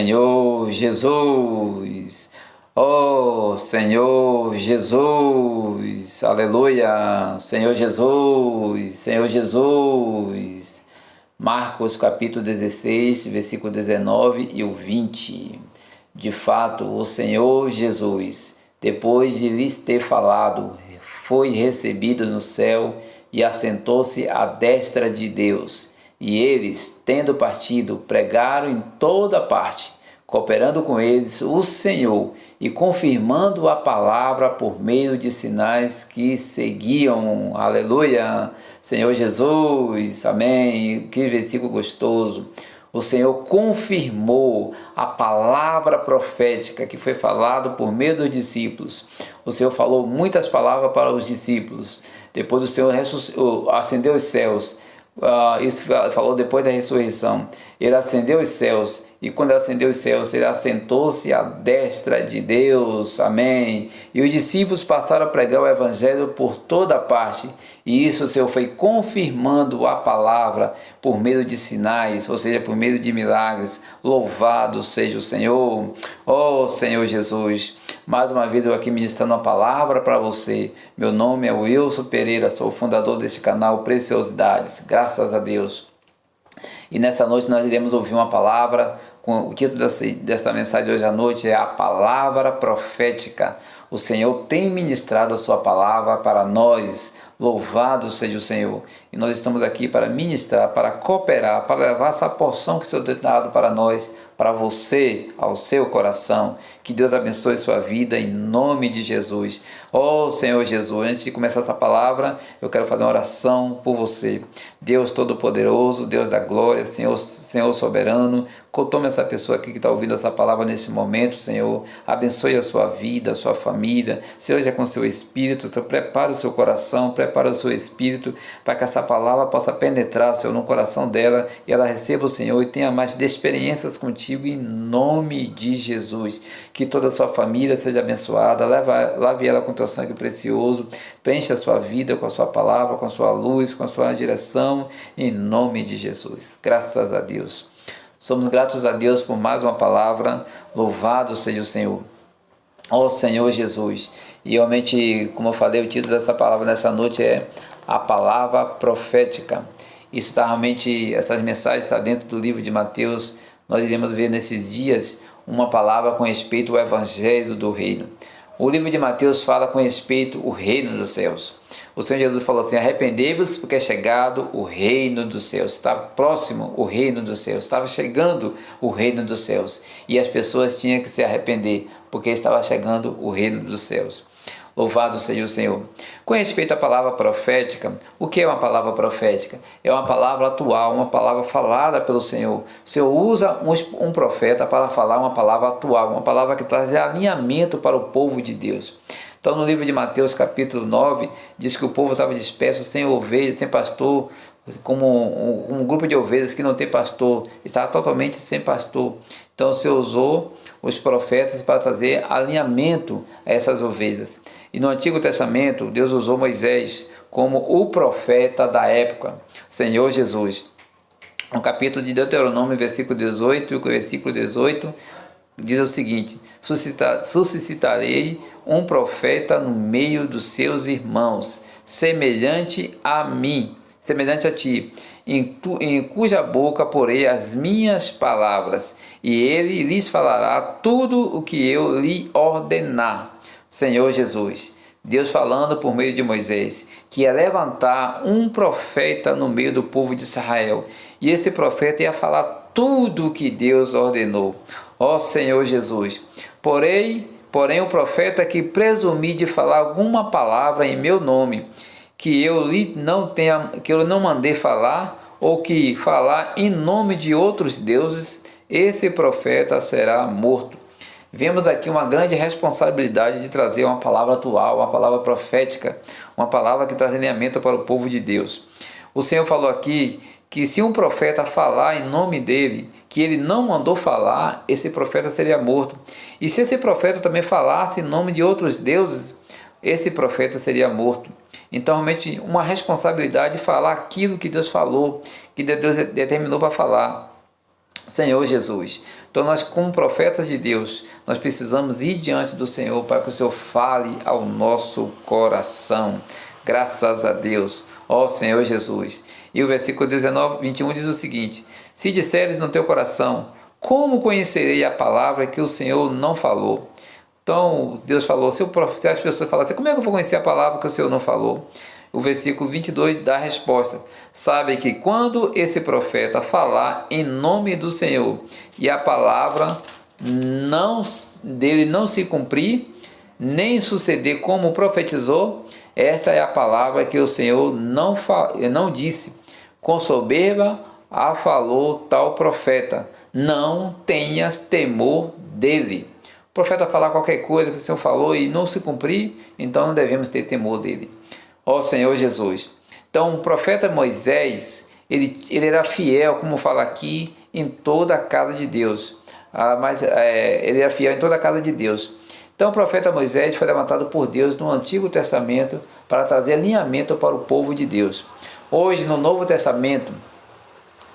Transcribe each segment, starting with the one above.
Senhor Jesus, oh Senhor Jesus, aleluia, Senhor Jesus, Senhor Jesus. Marcos capítulo 16, versículo 19 e o 20. De fato, o Senhor Jesus, depois de lhes ter falado, foi recebido no céu e assentou-se à destra de Deus. E eles, tendo partido, pregaram em toda parte, cooperando com eles o Senhor e confirmando a palavra por meio de sinais que seguiam. Aleluia! Senhor Jesus, amém. Que versículo gostoso. O Senhor confirmou a palavra profética que foi falada por meio dos discípulos. O Senhor falou muitas palavras para os discípulos. Depois o Senhor ascendeu os céus. Isso falou depois da ressurreição. Ele ascendeu os céus, e quando ascendeu os céus, ele assentou-se à destra de Deus. Amém. E os discípulos passaram a pregar o evangelho por toda parte, e isso o Senhor foi confirmando a palavra por meio de sinais, ou seja, por meio de milagres. Louvado seja o Senhor. Oh Senhor Jesus, mais uma vez eu aqui ministrando uma palavra para você. Meu nome é Wilson Pereira, sou o fundador deste canal Preciosidades, graças a Deus. E nessa noite nós iremos ouvir uma palavra, com o título dessa mensagem de hoje à noite é a palavra profética. O Senhor tem ministrado a sua palavra para nós. Louvado seja o Senhor. E nós estamos aqui para ministrar, para cooperar, para levar essa porção que o Senhor tem dado para nós, para você, ao seu coração. Que Deus abençoe sua vida em nome de Jesus. Oh Senhor Jesus, antes de começar essa palavra, eu quero fazer uma oração por você. Deus Todo-Poderoso, Deus da glória, Senhor soberano, tome essa pessoa aqui que está ouvindo essa palavra neste momento, Senhor. Abençoe a sua vida, a sua família. Senhor, já com o seu espírito, Senhor, prepara o seu coração, prepara o seu espírito, para que essa palavra possa penetrar, Senhor, no coração dela, e ela receba o Senhor e tenha mais de experiências contigo em nome de Jesus. Que toda a sua família seja abençoada, lave ela com teu sangue precioso, preencha a sua vida com a sua palavra, com a sua luz, com a sua direção, em nome de Jesus. Graças a Deus. Somos gratos a Deus por mais uma palavra. Louvado seja o Senhor. Ó Senhor Jesus. E realmente, como eu falei, o título dessa palavra nessa noite é a palavra profética. Isso está realmente, essas mensagens estão dentro do livro de Mateus. Nós iremos ver nesses dias uma palavra com respeito ao evangelho do reino. O livro de Mateus fala com respeito ao reino dos céus. O Senhor Jesus falou assim: arrependei-vos porque é chegado o reino dos céus. Está próximo o reino dos céus. Estava chegando o reino dos céus. E as pessoas tinham que se arrepender porque estava chegando o reino dos céus. Louvado seja o Senhor. Com respeito à palavra profética, o que é uma palavra profética? É uma palavra atual, uma palavra falada pelo Senhor. O Senhor usa um profeta para falar uma palavra atual, uma palavra que traz alinhamento para o povo de Deus. Então, no livro de Mateus, capítulo 9, diz que o povo estava disperso, sem ovelhas, sem pastor, como um grupo de ovelhas que não tem pastor, estava totalmente sem pastor. Então, o Senhor usou os profetas para trazer alinhamento a essas ovelhas. E no Antigo Testamento, Deus usou Moisés como o profeta da época, Senhor Jesus. No capítulo de Deuteronômio, versículo 18, e o versículo 18 diz o seguinte: suscitarei um profeta no meio dos seus irmãos, semelhante a mim, semelhante a ti, em cuja boca porei as minhas palavras, e ele lhes falará tudo o que eu lhe ordenar. Senhor Jesus, Deus falando por meio de Moisés, que ia levantar um profeta no meio do povo de Israel, e esse profeta ia falar tudo o que Deus ordenou. Ó Senhor Jesus, porém o profeta que presumir de falar alguma palavra em meu nome, que eu não mandei falar, ou que falar em nome de outros deuses, esse profeta será morto. Vemos aqui uma grande responsabilidade de trazer uma palavra atual, uma palavra profética, uma palavra que traz alinhamento para o povo de Deus. O Senhor falou aqui que se um profeta falar em nome dele, que ele não mandou falar, esse profeta seria morto. E se esse profeta também falasse em nome de outros deuses, esse profeta seria morto. Então, realmente, uma responsabilidade de falar aquilo que Deus falou, que Deus determinou para falar. Senhor Jesus. Então nós, como profetas de Deus, nós precisamos ir diante do Senhor para que o Senhor fale ao nosso coração. Graças a Deus, ó Senhor Jesus. E o versículo 21 diz o seguinte: se disseres no teu coração, como conhecerei a palavra que o Senhor não falou? Então Deus falou, se as pessoas falam assim, como é que eu vou conhecer a palavra que o Senhor não falou? O versículo 22 dá a resposta: sabe que quando esse profeta falar em nome do Senhor e a palavra dele não se cumprir, nem suceder como profetizou, esta é a palavra que o Senhor não disse. Com soberba a falou tal profeta, não tenhas temor dele. O profeta falar qualquer coisa que o Senhor falou e não se cumprir, então não devemos ter temor dele. Ó Senhor Jesus. Então o profeta Moisés, ele era fiel, como fala aqui, em toda a casa de Deus. Ele era fiel em toda a casa de Deus. Então o profeta Moisés foi levantado por Deus no Antigo Testamento para trazer alinhamento para o povo de Deus. Hoje, no Novo Testamento,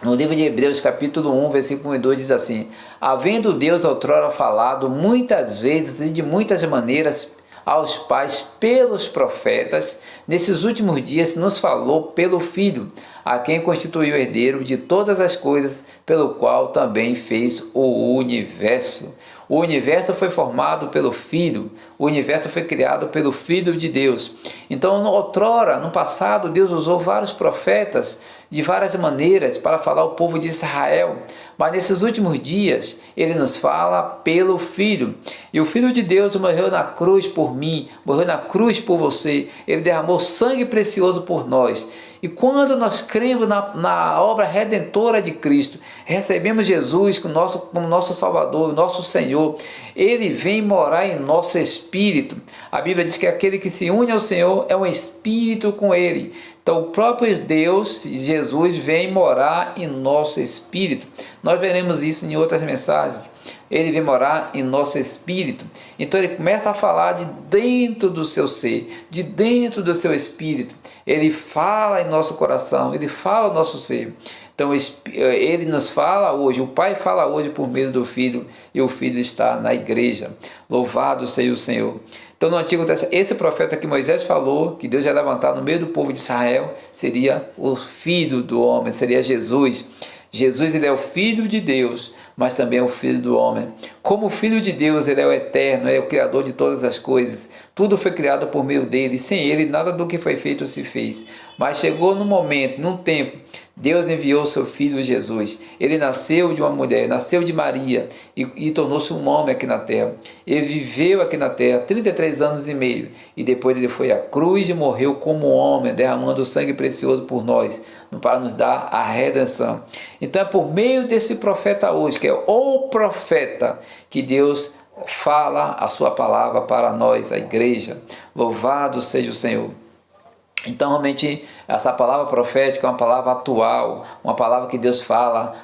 no livro de Hebreus, capítulo 1, versículo 1 e 2, diz assim: havendo Deus outrora falado muitas vezes e de muitas maneiras aos pais pelos profetas, nesses últimos dias nos falou pelo Filho, a quem constituiu herdeiro de todas as coisas, pelo qual também fez o universo. O universo foi formado pelo Filho, o universo foi criado pelo Filho de Deus. Então, outrora, no passado, Deus usou vários profetas de várias maneiras para falar ao povo de Israel, mas nesses últimos dias ele nos fala pelo Filho. E o Filho de Deus morreu na cruz por mim, morreu na cruz por você, ele derramou sangue precioso por nós. E quando nós cremos na obra redentora de Cristo, recebemos Jesus como nosso Salvador, nosso Senhor, ele vem morar em nosso espírito. A Bíblia diz que aquele que se une ao Senhor é um espírito com ele. Então o próprio Deus, Jesus, vem morar em nosso espírito. Nós veremos isso em outras mensagens. Ele vem morar em nosso espírito. Então ele começa a falar de dentro do seu ser, de dentro do seu espírito. Ele fala em nosso coração, ele fala no nosso ser. Então ele nos fala hoje, o Pai fala hoje por meio do Filho, e o Filho está na igreja. Louvado seja o Senhor. Então no Antigo Testamento, esse profeta que Moisés falou, que Deus ia levantar no meio do povo de Israel, seria o Filho do homem, seria Jesus. Jesus, ele é o Filho de Deus, mas também é o Filho do homem. Como Filho de Deus, ele é o eterno, é o Criador de todas as coisas. Tudo foi criado por meio dele, e sem ele nada do que foi feito se fez. Mas chegou num momento, num tempo, Deus enviou o seu Filho Jesus. Ele nasceu de uma mulher, nasceu de Maria e tornou-se um homem aqui na terra. Ele viveu aqui na terra 33 anos e meio e depois ele foi à cruz e morreu como homem, derramando o sangue precioso por nós, para nos dar a redenção. Então é por meio desse profeta hoje, que é o profeta, que Deus fala a sua palavra para nós, a igreja. Louvado seja o Senhor. Então, realmente, essa palavra profética é uma palavra atual, uma palavra que Deus fala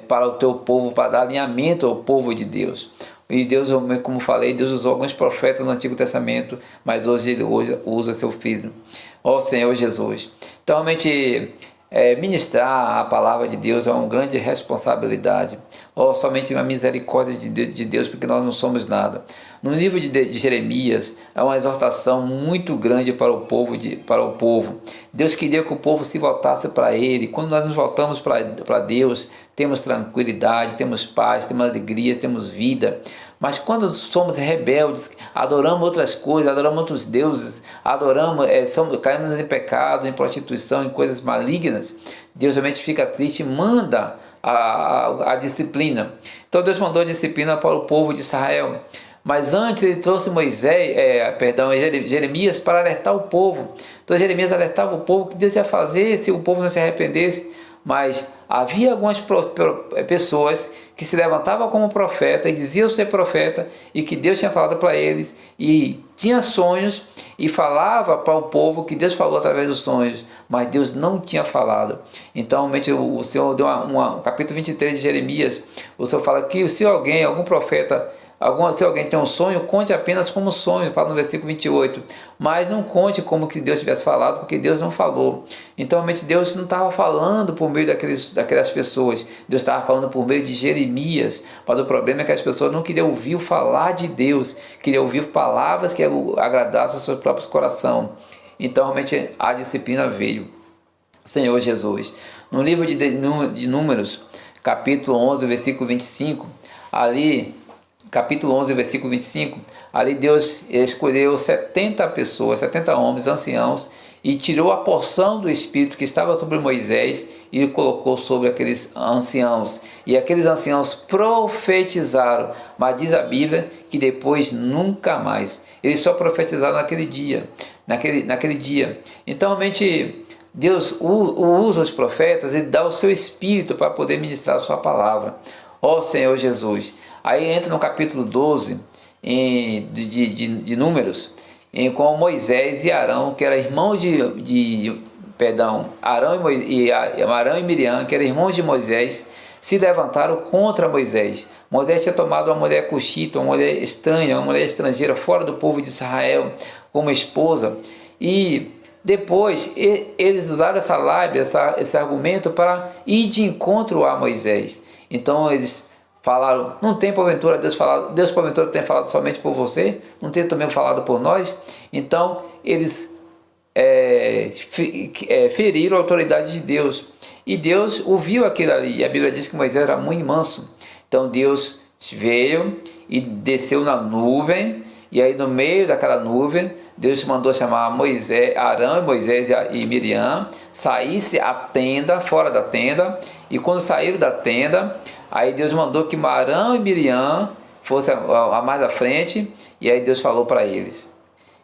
para o teu povo, para dar alinhamento ao povo de Deus. E Deus, como falei, Deus usou alguns profetas no Antigo Testamento, mas hoje Ele usa seu Filho, ó Senhor Jesus. Então, realmente, ministrar a palavra de Deus é uma grande responsabilidade, somente uma misericórdia de Deus, porque nós não somos nada. No livro de Jeremias, é uma exortação muito grande para o povo. Deus queria que o povo se voltasse para Ele. Quando nós nos voltamos para Deus, temos tranquilidade, temos paz, temos alegria, temos vida. Mas quando somos rebeldes, adoramos outras coisas, adoramos outros deuses, caímos em pecado, em prostituição, em coisas malignas, Deus realmente fica triste e manda a disciplina. Então Deus mandou a disciplina para o povo de Israel. Mas antes ele trouxe Jeremias para alertar o povo. Então Jeremias alertava o povo que Deus ia fazer se o povo não se arrependesse. Mas havia algumas pessoas que se levantavam como profeta e diziam ser profeta e que Deus tinha falado para eles e tinha sonhos e falava para o povo que Deus falou através dos sonhos, mas Deus não tinha falado. Então, realmente, o Senhor deu no capítulo 23 de Jeremias, o Senhor fala que se algum profeta Se alguém tem um sonho, conte apenas como sonho, fala no versículo 28. Mas não conte como que Deus tivesse falado, porque Deus não falou. Então, realmente, Deus não estava falando por meio daquelas pessoas. Deus estava falando por meio de Jeremias. Mas o problema é que as pessoas não queriam ouvir falar de Deus. Queriam ouvir palavras que agradassem ao seu próprio coração. Então, realmente, a disciplina veio. Senhor Jesus. No livro de Números, capítulo 11, versículo 25, ali... Capítulo 11, versículo 25, ali Deus escolheu 70 pessoas, 70 homens, anciãos, e tirou a porção do Espírito que estava sobre Moisés e colocou sobre aqueles anciãos. E aqueles anciãos profetizaram, mas diz a Bíblia que depois nunca mais. Eles só profetizaram naquele dia. Então, realmente, Deus usa os profetas, Ele dá o seu Espírito para poder ministrar a sua palavra. Ó Senhor Jesus. Aí entra no capítulo 12 de Números, com Moisés e Arão, que eram irmãos Arão e Miriam, que eram irmãos de Moisés, se levantaram contra Moisés. Moisés tinha tomado uma mulher cuxita, uma mulher estranha, uma mulher estrangeira, fora do povo de Israel, como esposa. E depois eles usaram essa lábia, esse argumento para ir de encontro a Moisés. Então eles falaram, não tem porventura Deus porventura tem falado somente por você? Não tem também falado por nós? Então eles feriram a autoridade de Deus. E Deus ouviu aquilo ali. E a Bíblia diz que Moisés era muito manso. Então Deus veio e desceu na nuvem. E aí no meio daquela nuvem, Deus mandou chamar Arão, Moisés e Miriam, saísse a tenda, fora da tenda. E quando saíram da tenda, aí Deus mandou que Arão e Miriam fossem a mais à frente. E aí Deus falou para eles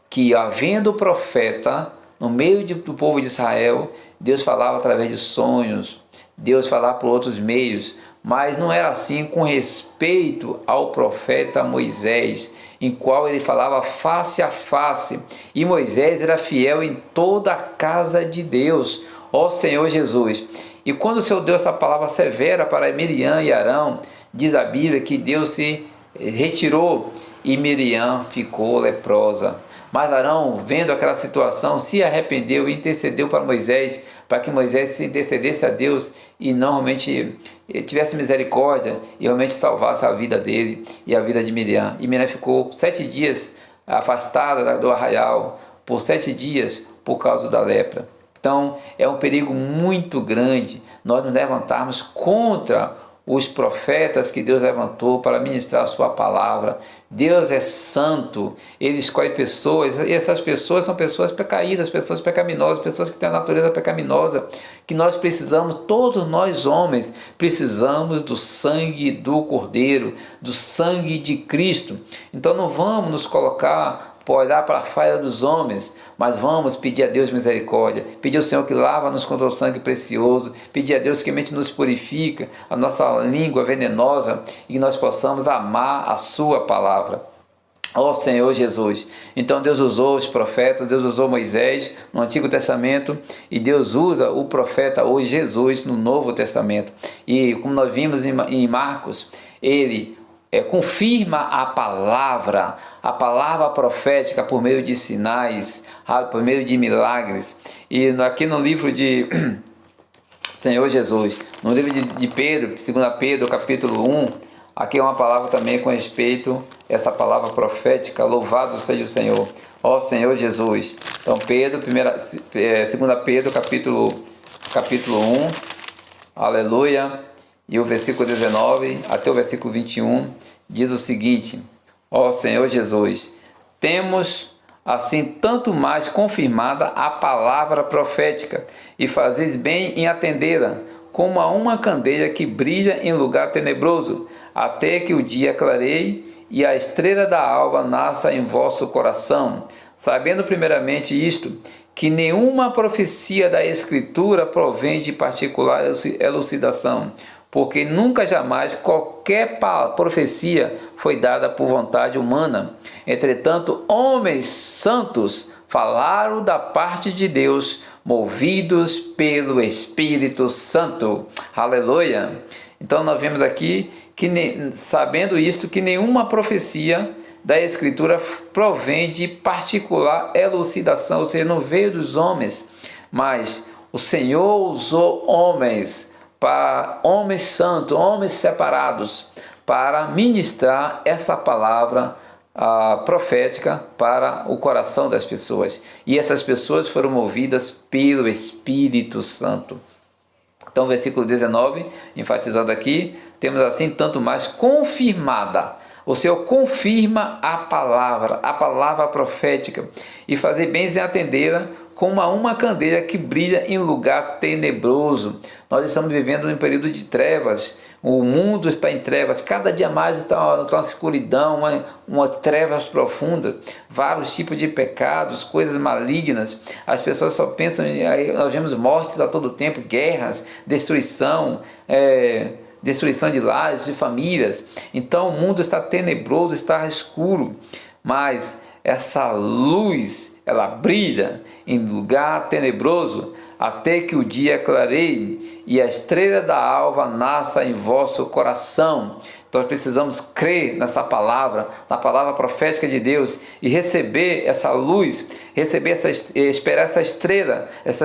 que, havendo profeta no meio do povo de Israel, Deus falava através de sonhos, Deus falava por outros meios, mas não era assim com respeito ao profeta Moisés, em qual ele falava face a face, e Moisés era fiel em toda a casa de Deus, ó Senhor Jesus. E quando o Senhor deu essa palavra severa para Miriam e Arão, diz a Bíblia que Deus se retirou e Miriam ficou leprosa. Mas Arão, vendo aquela situação, se arrependeu e intercedeu para Moisés, para que Moisés se intercedesse a Deus e não realmente tivesse misericórdia e realmente salvasse a vida dele e a vida de Miriam. E Miriam ficou 7 dias afastada do arraial, por 7 dias por causa da lepra. Então é um perigo muito grande nós nos levantarmos contra os profetas que Deus levantou para ministrar a sua palavra. Deus é santo, Ele escolhe pessoas, e essas pessoas são pessoas caídas, pessoas pecaminosas, pessoas que têm a natureza pecaminosa, que nós precisamos, todos nós homens, precisamos do sangue do Cordeiro, do sangue de Cristo. Então não vamos nos colocar por olhar para a falha dos homens, mas vamos pedir a Deus misericórdia, pedir ao Senhor que lava-nos com o sangue precioso, pedir a Deus que mente nos purifica a nossa língua venenosa e que nós possamos amar a sua palavra. Ó Senhor Jesus. Então Deus usou os profetas, Deus usou Moisés no Antigo Testamento e Deus usa o profeta hoje, Jesus, no Novo Testamento. E como nós vimos em Marcos, ele confirma a palavra profética por meio de sinais, por meio de milagres. E aqui no livro de Senhor Jesus, no livro de Pedro, 2 Pedro, capítulo 1, aqui é uma palavra também com respeito a essa palavra profética. Louvado seja o Senhor, ó Senhor Jesus. Então 2 Pedro, capítulo 1, aleluia. E o versículo 19 até o versículo 21 diz o seguinte: ó Senhor Jesus, temos assim tanto mais confirmada a palavra profética, e fazeis bem em atendê-la, como a uma candeia que brilha em lugar tenebroso, até que o dia clareie e a estrela da alva nasça em vosso coração, sabendo primeiramente isto, que nenhuma profecia da Escritura provém de particular elucidação, porque nunca jamais qualquer profecia foi dada por vontade humana. Entretanto, homens santos falaram da parte de Deus, movidos pelo Espírito Santo. Aleluia! Então nós vemos aqui sabendo isto, que nenhuma profecia da Escritura provém de particular elucidação, ou seja, não veio dos homens, mas o Senhor usou homens, para homens santos, homens separados, para ministrar essa palavra profética para o coração das pessoas. E essas pessoas foram movidas pelo Espírito Santo. Então, versículo 19, enfatizando aqui, temos assim, tanto mais confirmada. O Senhor confirma a palavra profética, e fazer bem em atendê-la como a uma candeia que brilha em lugar tenebroso. Nós estamos vivendo um período de trevas, o mundo está em trevas, cada dia mais está uma escuridão, uma trevas profunda, vários tipos de pecados, coisas malignas. As pessoas só pensam, nós vemos mortes a todo tempo, guerras, destruição de lares, de famílias. Então o mundo está tenebroso, está escuro, mas essa luz, ela brilha em lugar tenebroso, até que o dia clareie e a estrela da alva nasça em vosso coração. Então nós precisamos crer nessa palavra, na palavra profética de Deus, e receber essa luz, esperar essa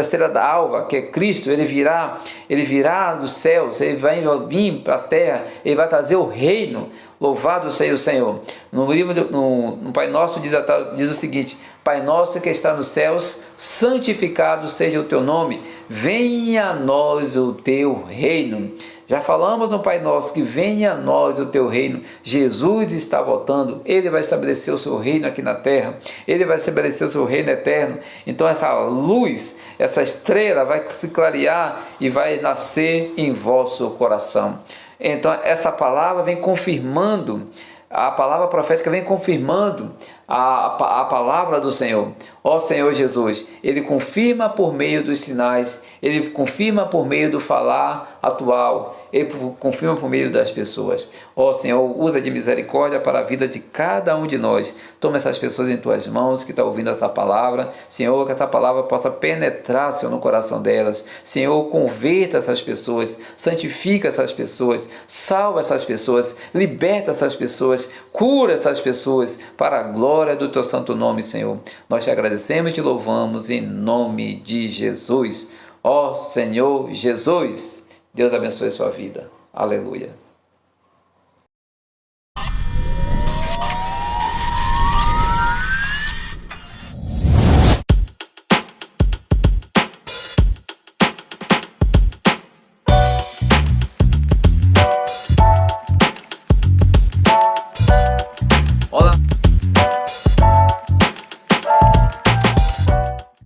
estrela da alva, que é Cristo. Ele virá dos céus, ele vai vir para a terra, ele vai trazer o reino. Louvado seja o Senhor. No livro, no Pai Nosso diz o seguinte: Pai nosso que está nos céus, santificado seja o teu nome, venha a nós o teu reino. Já falamos no Pai Nosso que venha a nós o teu reino. Jesus está voltando, ele vai estabelecer o seu reino aqui na terra, ele vai estabelecer o seu reino eterno. Então essa luz, essa estrela vai se clarear e vai nascer em vosso coração. Então essa palavra vem confirmando, a palavra profética vem confirmando a palavra do Senhor. Ó Senhor Jesus, ele confirma por meio dos sinais, ele confirma por meio do falar atual, ele confirma por meio das pessoas. Ó Senhor, usa de misericórdia para a vida de cada um de nós. Toma essas pessoas em tuas mãos que estão ouvindo essa palavra. Senhor, que essa palavra possa penetrar, Senhor, no coração delas. Senhor, converta essas pessoas, santifica essas pessoas, salva essas pessoas, liberta essas pessoas, cura essas pessoas para a glória do teu santo nome, Senhor. Nós te agradecemos e te louvamos em nome de Jesus. Ó Senhor Jesus, Deus abençoe a sua vida. Aleluia.